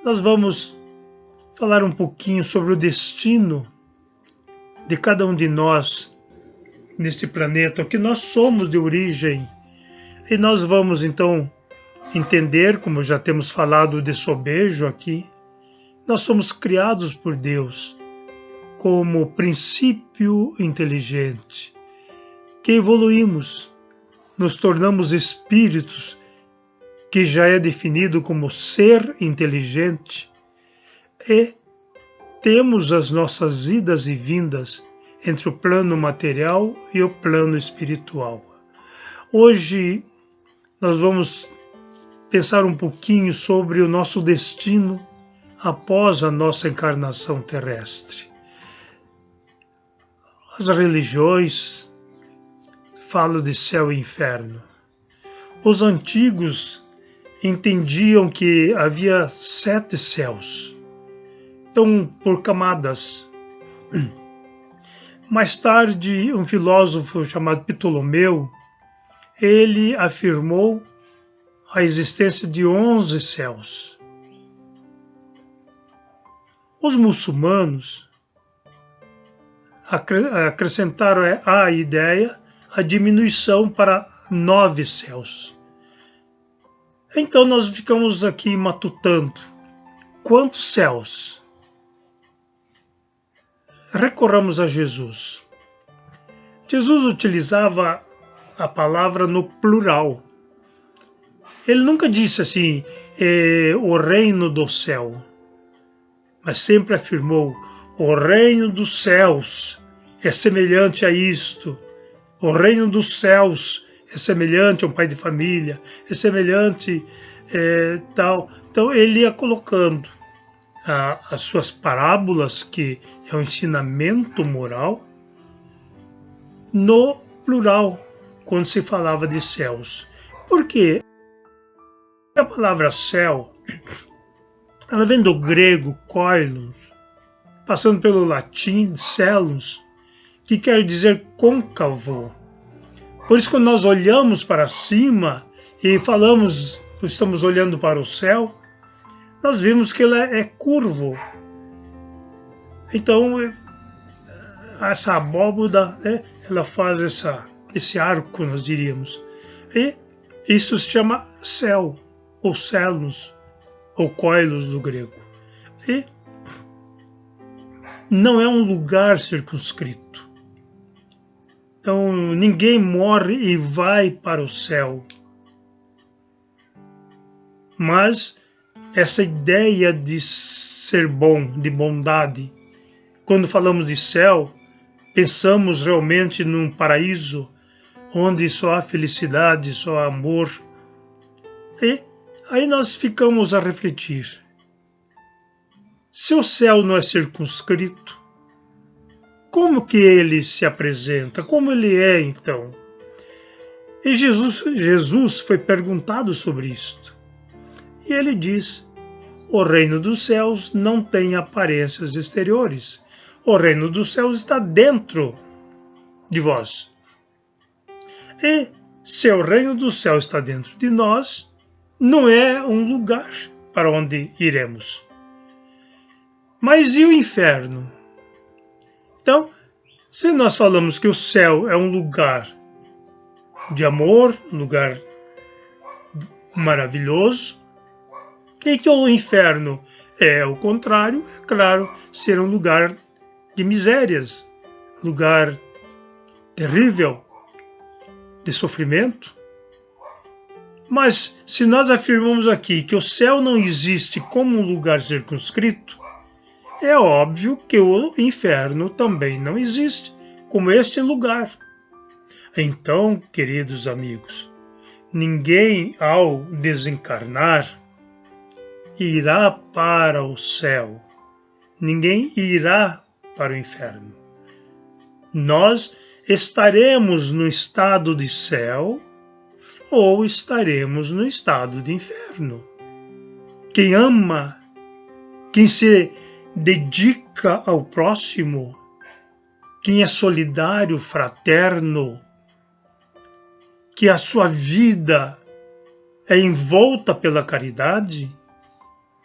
nós vamos falar um pouquinho sobre o destino de cada um de nós neste planeta, o que nós somos de origem. E nós vamos então entender, como já temos falado de sobejo aqui, nós somos criados por Deus como princípio inteligente, que evoluímos, nos tornamos espíritos, que já é definido como ser inteligente, e temos as nossas idas e vindas entre o plano material e o plano espiritual. Hoje nós vamos pensar um pouquinho sobre o nosso destino após a nossa encarnação terrestre. As religiões falam de céu e inferno. Os antigos entendiam que havia 7 céus, então por camadas. Mais tarde, um filósofo chamado Ptolomeu, ele afirmou a existência de 11 céus. Os muçulmanos acrescentaram à ideia a diminuição para 9 céus. Então nós ficamos aqui matutando. Quantos céus? Recorramos a Jesus. Jesus utilizava a palavra no plural. Ele nunca disse assim, o reino do céu, mas sempre afirmou, o reino dos céus é semelhante a isto, o reino dos céus é semelhante a um pai de família, é semelhante tal. Então ele ia colocando as suas parábolas, que é um ensinamento moral, no plural, quando se falava de céus. Por quê? A palavra céu, ela vem do grego koilos, passando pelo latim céus, que quer dizer côncavo. Por isso, quando nós olhamos para cima e falamos, estamos olhando para o céu, nós vimos que ele é curvo. Então, essa abóboda, ela faz esse arco, nós diríamos. E isso se chama céu, ou céus, ou koilos do grego. E não é um lugar circunscrito. Então, ninguém morre e vai para o céu. Mas essa ideia de ser bom, de bondade, quando falamos de céu, pensamos realmente num paraíso onde só há felicidade, só há amor. E aí nós ficamos a refletir. Se o céu não é circunscrito, como que ele se apresenta? Como ele é, então? E Jesus foi perguntado sobre isto. E ele diz, o reino dos céus não tem aparências exteriores. O reino dos céus está dentro de vós. E se o reino dos céus está dentro de nós, não é um lugar para onde iremos. Mas e o inferno? Então, se nós falamos que o céu é um lugar de amor, um lugar maravilhoso, e que o inferno é o contrário, é claro, ser um lugar de misérias, lugar terrível, de sofrimento. Mas se nós afirmamos aqui que o céu não existe como um lugar circunscrito, é óbvio que o inferno também não existe como este lugar. Então, queridos amigos, ninguém ao desencarnar irá para o céu, ninguém irá para o inferno. Nós estaremos no estado de céu ou estaremos no estado de inferno. Quem ama, quem se dedica ao próximo, quem é solidário, fraterno, que a sua vida é envolta pela caridade,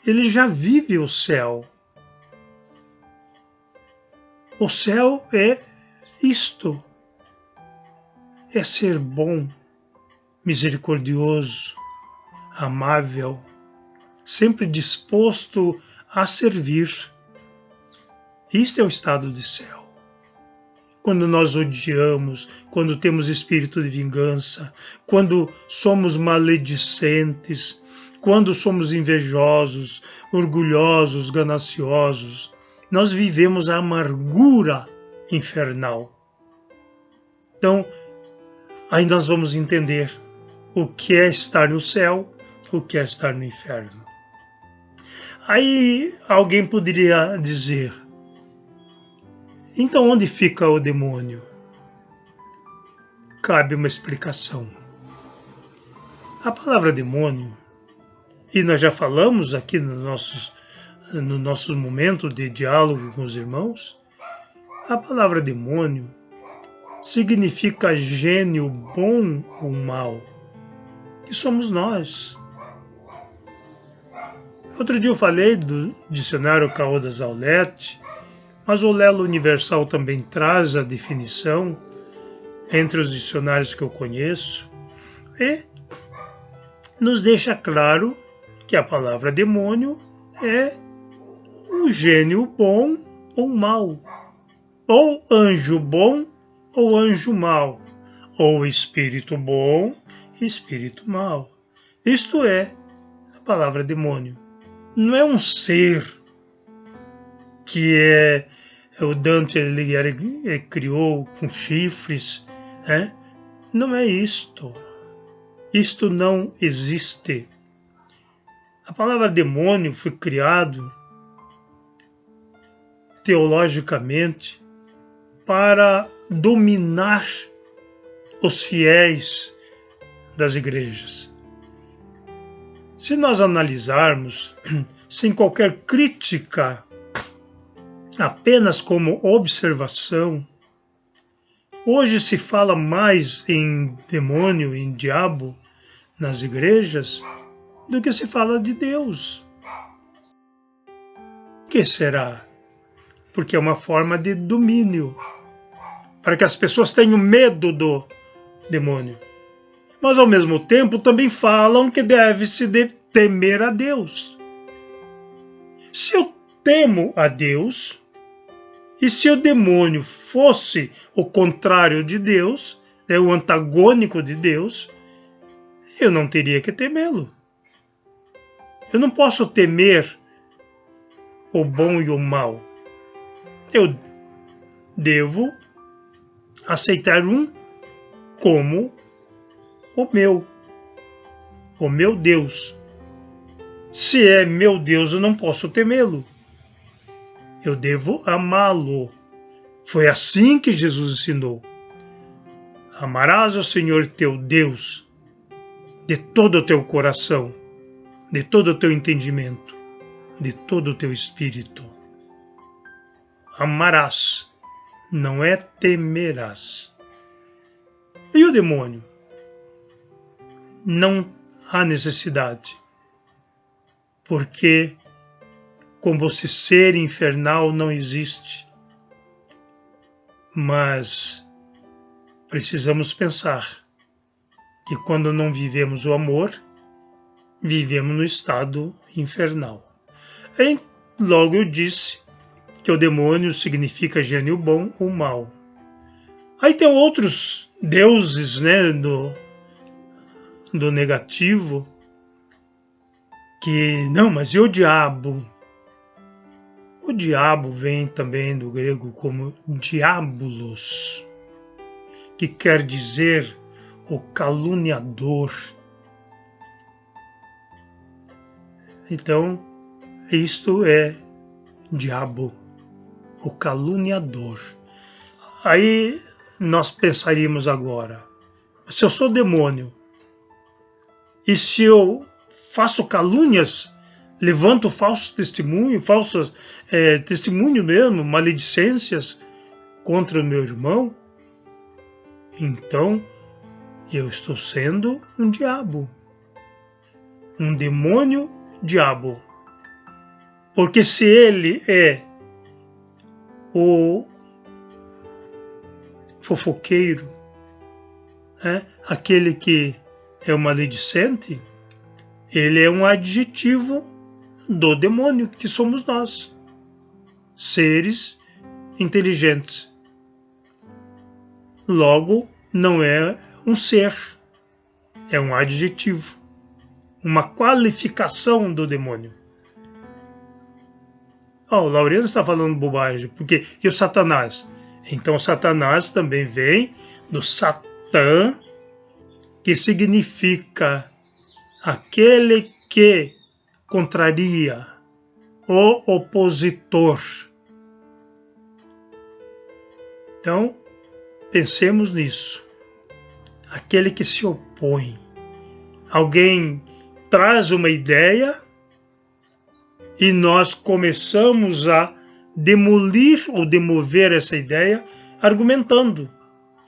ele já vive o céu. O céu é isto, é ser bom, misericordioso, amável, sempre disposto a servir. Isto é o estado de céu. Quando nós odiamos, quando temos espírito de vingança, quando somos maledicentes, quando somos invejosos, orgulhosos, gananciosos, nós vivemos a amargura infernal. Então, aí nós vamos entender o que é estar no céu, o que é estar no inferno. Aí alguém poderia dizer, então onde fica o demônio? Cabe uma explicação. A palavra demônio, e nós já falamos aqui no nosso momento de diálogo com os irmãos, a palavra demônio significa gênio bom ou mal, que somos nós. Outro dia eu falei do dicionário Caldas Aulete, mas o Lelo Universal também traz a definição entre os dicionários que eu conheço e nos deixa claro que a palavra demônio é um gênio bom ou mal, ou anjo bom ou anjo mau, ou espírito bom e espírito mau. Isto é a palavra demônio. Não é um ser que o Dante Alighieri criou com chifres, né? Não é isto. Isto não existe. A palavra demônio foi criado teologicamente para dominar os fiéis das igrejas. Se nós analisarmos, sem qualquer crítica, apenas como observação, hoje se fala mais em demônio, em diabo nas igrejas do que se fala de Deus. Por que será? Porque é uma forma de domínio, para que as pessoas tenham medo do demônio. Mas ao mesmo tempo também falam que deve-se temer a Deus. Se eu temo a Deus, e se o demônio fosse o contrário de Deus, o antagônico de Deus, eu não teria que temê-lo. Eu não posso temer o bom e o mal. Eu devo aceitar um como o meu Deus. Se é meu Deus, eu não posso temê-lo. Eu devo amá-lo. Foi assim que Jesus ensinou. Amarás ao Senhor teu Deus de todo o teu coração, de todo o teu entendimento, de todo o teu espírito. Amarás, não é temerás. E o demônio? Não há necessidade, porque como esse ser infernal não existe. Mas precisamos pensar que quando não vivemos o amor, vivemos no estado infernal. E logo eu disse que o demônio significa gênio bom ou mal. Aí tem outros deuses, né, do negativo, que não, mas e o diabo? O diabo vem também do grego como diabolos, que quer dizer o caluniador. Então, isto é diabo, o caluniador. Aí nós pensaríamos agora, se eu sou demônio, e se eu faço calúnias, levanto falso testemunho, falsos testemunho mesmo, maledicências contra o meu irmão, então eu estou sendo um diabo, um demônio diabo. Porque se ele é o fofoqueiro, aquele que é o maledicente, ele é um adjetivo do demônio, que somos nós, seres inteligentes. Logo, não é um ser, é um adjetivo, uma qualificação do demônio. O Laureano está falando bobagem, porque e o Satanás? Então, Satanás também vem do Satã, que significa aquele que contraria, o opositor. Então, pensemos nisso. Aquele que se opõe. Alguém traz uma ideia e nós começamos a demolir ou demover essa ideia argumentando.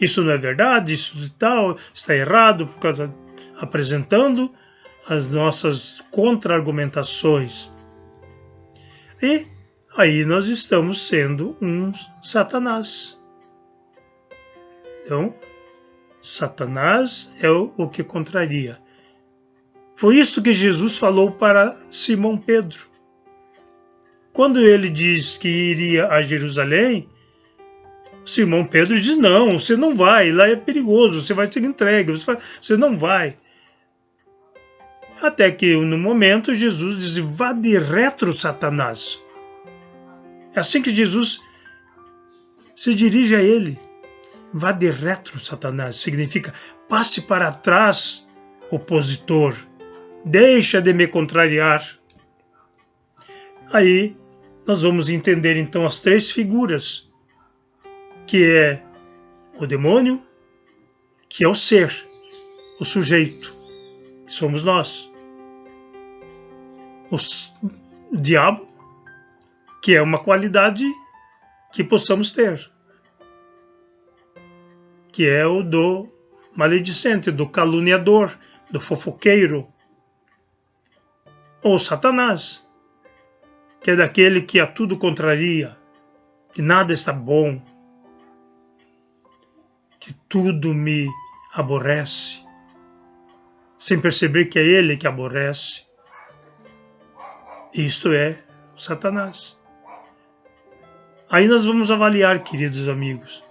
Isso não é verdade, isso tal, está errado, por causa, apresentando as nossas contra-argumentações. E aí nós estamos sendo um Satanás. Então, Satanás é o que contraria. Foi isso que Jesus falou para Simão Pedro. Quando ele diz que iria a Jerusalém, Simão Pedro diz, não, você não vai, lá é perigoso, você vai ser entregue, você não vai. Até que no momento Jesus diz, vá de retro, Satanás. É assim que Jesus se dirige a ele. Vá de retro, Satanás. Significa, passe para trás, opositor. Deixa de me contrariar. Aí nós vamos entender então as três figuras, que é o demônio, que é o ser, o sujeito, que somos nós. O diabo, que é uma qualidade que possamos ter, que é o do maledicente, do caluniador, do fofoqueiro. Ou Satanás, que é daquele que a tudo contraria, que nada está bom, que tudo me aborrece, sem perceber que é ele que aborrece. Isto é Satanás. Aí nós vamos avaliar, queridos amigos,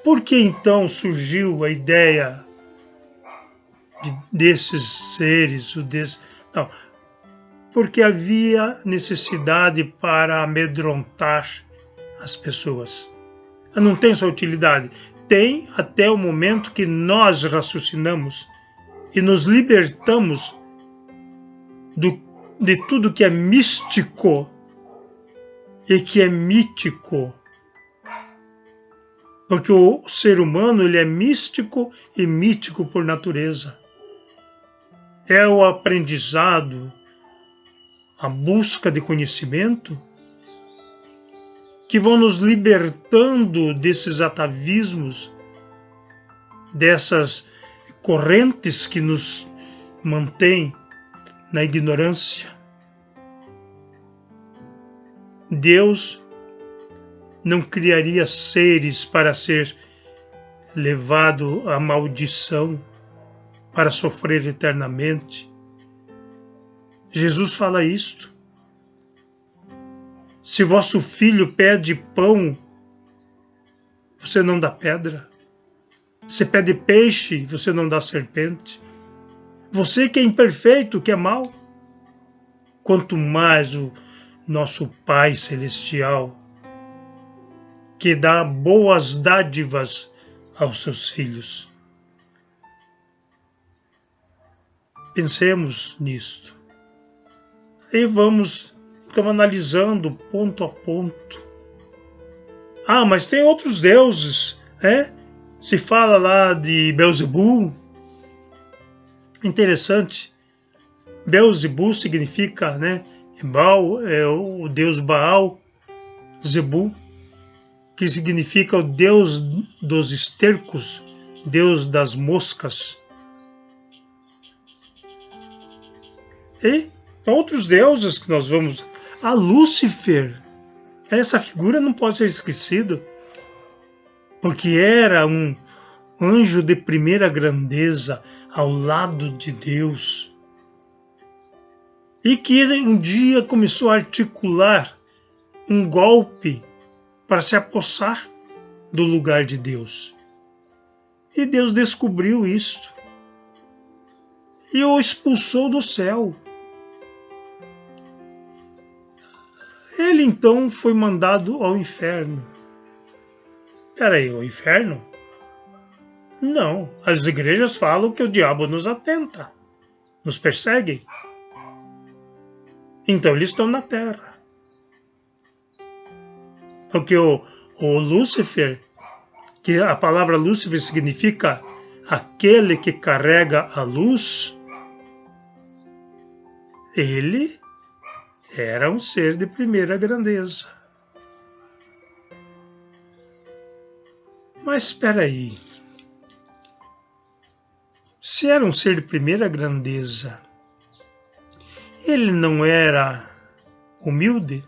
por que então surgiu a ideia desses seres, não, porque havia necessidade para amedrontar as pessoas. Não tem sua utilidade. Tem até o momento que nós raciocinamos e nos libertamos de tudo que é místico e que é mítico. Porque o ser humano ele é místico e mítico por natureza. É o aprendizado, a busca de conhecimento, que vão nos libertando desses atavismos, dessas correntes que nos mantêm na ignorância. Deus não criaria seres para ser levado à maldição, para sofrer eternamente. Jesus fala isto. Se vosso filho pede pão, você não dá pedra. Se pede peixe, você não dá serpente. Você que é imperfeito, que é mau, quanto mais o nosso Pai Celestial, que dá boas dádivas aos seus filhos. Pensemos nisto. E vamos, então, analisando ponto a ponto. Mas tem outros deuses, né? Se fala lá de Belzebu. Interessante. Belzebu significa, né? Baal é o deus Baal, Zebu, que significa o deus dos estercos, deus das moscas. E Outros deuses que nós vamos... A Lúcifer, essa figura não pode ser esquecida, porque era um anjo de primeira grandeza ao lado de Deus, e que um dia começou a articular um golpe para se apossar do lugar de Deus. E Deus descobriu isto e o expulsou do céu. Ele então foi mandado ao inferno. Peraí, o inferno? Não, as igrejas falam que o diabo nos atenta, nos persegue. Então eles estão na terra. Porque o Lúcifer, que a palavra Lúcifer significa aquele que carrega a luz, ele era um ser de primeira grandeza. Mas espera aí. Se era um ser de primeira grandeza, ele não era humilde?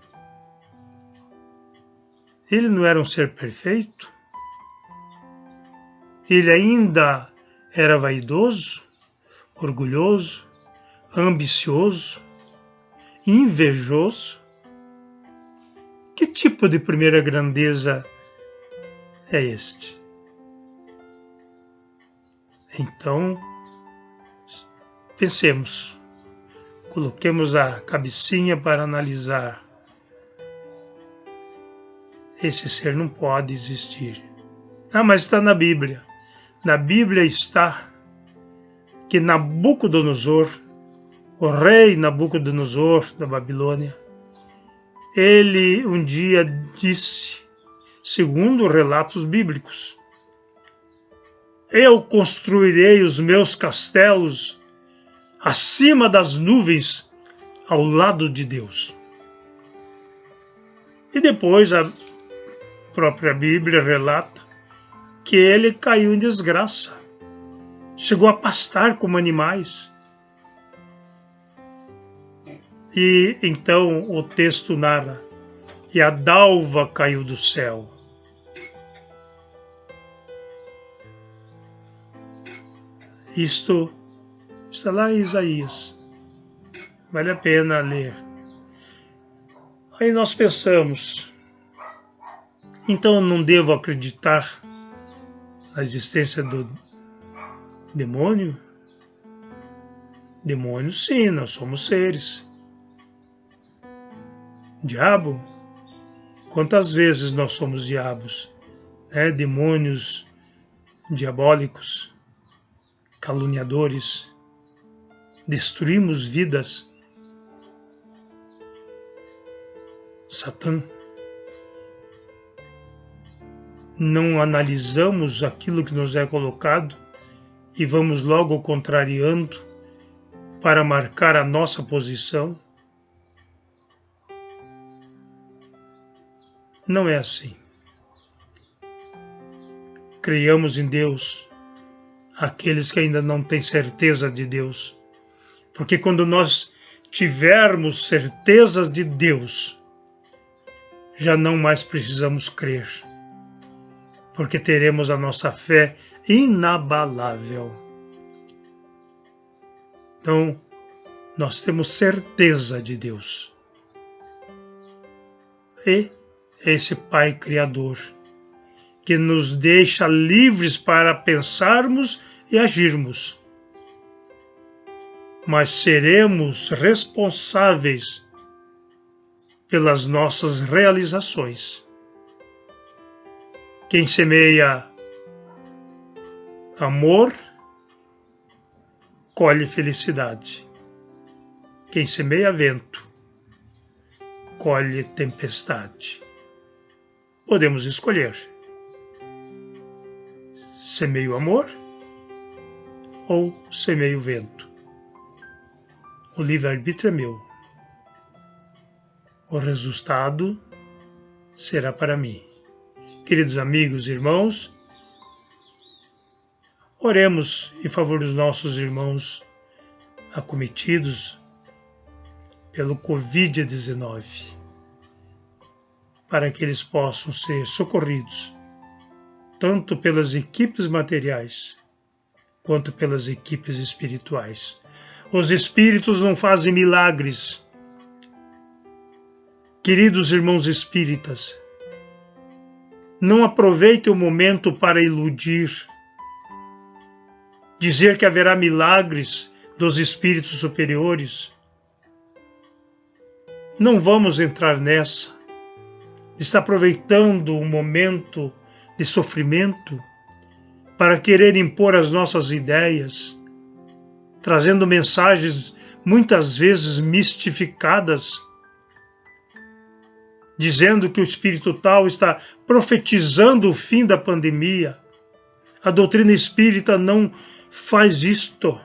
Ele não era um ser perfeito? Ele ainda era vaidoso, orgulhoso, ambicioso, invejoso? Que tipo de primeira grandeza é este? Então, pensemos, coloquemos a cabecinha para analisar. Esse ser não pode existir. Ah, mas está na Bíblia. Na Bíblia está que Nabucodonosor, o rei Nabucodonosor da Babilônia, ele um dia disse, segundo relatos bíblicos, eu construirei os meus castelos acima das nuvens, ao lado de Deus. E depois a própria Bíblia relata que ele caiu em desgraça, chegou a pastar como animais. E então o texto narra, e a dalva caiu do céu. Isto está lá em Isaías. Vale a pena ler. Aí nós pensamos, então eu não devo acreditar na existência do demônio? Demônio, sim, nós somos seres. Diabo? Quantas vezes nós somos diabos? Demônios diabólicos, caluniadores, destruímos vidas. Satã. Não analisamos aquilo que nos é colocado e vamos logo contrariando para marcar a nossa posição. Não é assim. Creiamos em Deus, aqueles que ainda não têm certeza de Deus. Porque quando nós tivermos certezas de Deus, já não mais precisamos crer, porque teremos a nossa fé inabalável. Então, nós temos certeza de Deus. E esse Pai Criador, que nos deixa livres para pensarmos e agirmos, mas seremos responsáveis pelas nossas realizações. Quem semeia amor, colhe felicidade. Quem semeia vento, colhe tempestade. Podemos escolher. Semeio amor ou semeio vento. O livre-arbítrio é meu. O resultado será para mim. Queridos amigos e irmãos, oremos em favor dos nossos irmãos acometidos pelo Covid-19, para que eles possam ser socorridos, tanto pelas equipes materiais, quanto pelas equipes espirituais. Os espíritos não fazem milagres. Queridos irmãos espíritas, não aproveite o momento para iludir, dizer que haverá milagres dos espíritos superiores. Não vamos entrar nessa. Está aproveitando um momento de sofrimento para querer impor as nossas ideias, trazendo mensagens muitas vezes mistificadas, dizendo que o espírito tal está profetizando o fim da pandemia. A doutrina espírita não faz isto.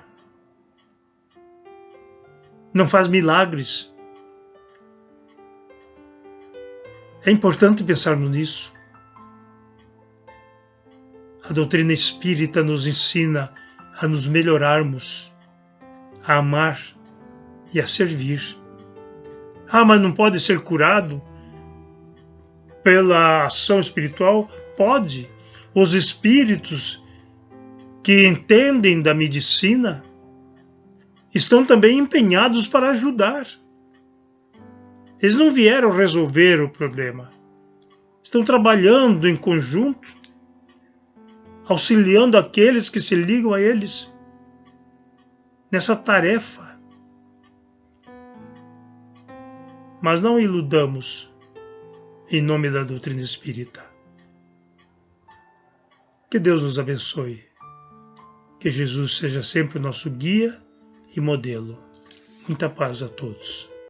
Não faz milagres. É importante pensarmos nisso. A doutrina espírita nos ensina a nos melhorarmos, a amar e a servir. Ah, mas não pode ser curado pela ação espiritual? Pode. Os espíritos que entendem da medicina estão também empenhados para ajudar. Eles não vieram resolver o problema. Estão trabalhando em conjunto, auxiliando aqueles que se ligam a eles nessa tarefa. Mas não iludamos em nome da doutrina espírita. Que Deus nos abençoe. Que Jesus seja sempre o nosso guia e modelo. Muita paz a todos.